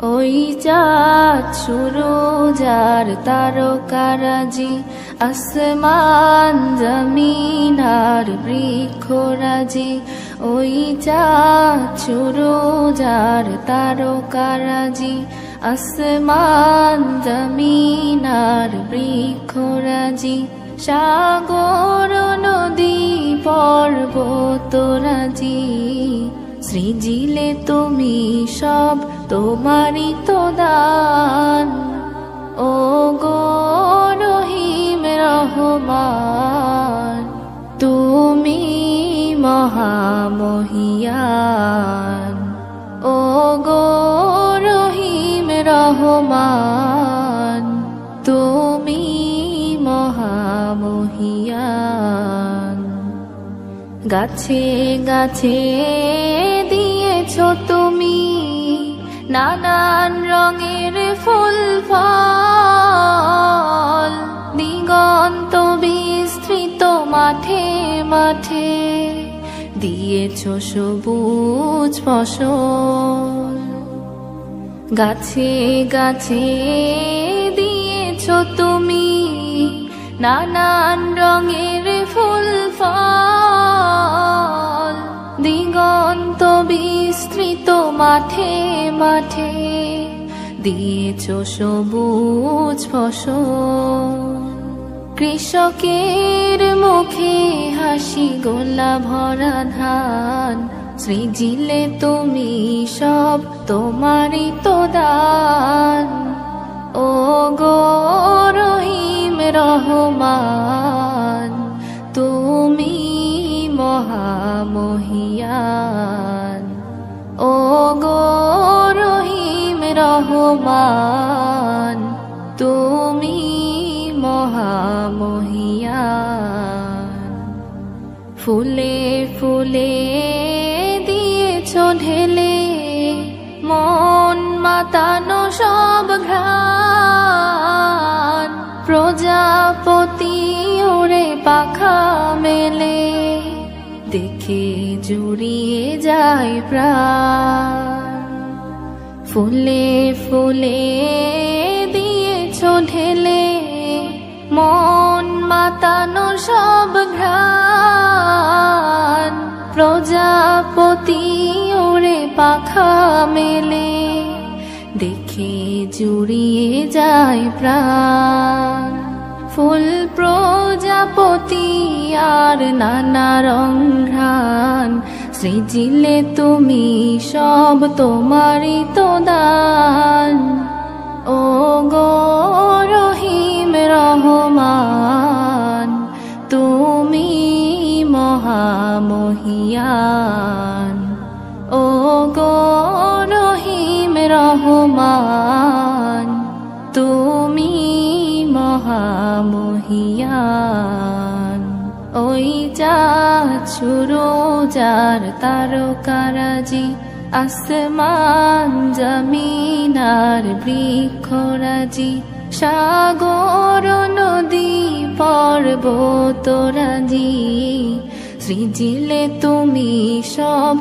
ওই চাঁদ সুরজ আর তারকারাজি, আসমান জমিন আর বৃক্ষরাজি। ওই চাঁদ সুরজ আর তারকারাজি, আসমান জমিন আর বৃক্ষরাজি। সাগর নদী পর্বতরাজি, সৃজিলে তুমি সব তোমারই তো দান। ও গো রহিম রহমান, তুমি মহামহিয়ান। ও গো রহিম রহমান, তুমি মহামহিয়ান। গাছে গাছে দিয়েছো তুমি নানান রঙের ফুল ফল, দিগন্ত বিস্তৃত মাঠে মাঠে দিয়েছো সবুজ ফসল। গাছে গাছে দিয়েছো তুমি নানান রঙের ফুল ফল, দিগন্ত বিস্তৃত মাঠে মাঠে দিয়েছো সবুজ ফসল। কৃষকের মুখে হাসি, গোলা ভরা ধান, সৃজিলে তুমি সব তোমারই তো দান। ও গো রহিম রহমান, তুমি মহামহিয়ান। ও গো রহিম রহমান, তুমি মহামহিয়ান। ফুলে ফুলে দিয়েছো ঢেলে মন মাতানো সব ঘ্রাণ, প্রজাপতি ওরে পাখা মেলে দেখে জুড়িয়ে যায় প্রাণ। ফুলে ফুলে দিয়েছো ঢেলে মন মাতানো সব ঘ্রাণ, প্রজাপতি ওরে পাখা মেলে দেখে জুড়িয়ে যায় প্রাণ। ফুল প্রজাপতি আর নানা রং ঘ্রাণ, সৃজিলে তুমি সব তোমারই তো দান। ও গো রহিম রহমান, তুমি মহামহিয়ান। ও গো রহিম রহমান, তুমি মহামহিয়ান। ওই চাঁদ সুরজ আর তারকারাজি, আসমান জমিন আর বৃক্ষরাজি। সাগর নদী পর্বতরাজি, সৃজিলে তুমি সব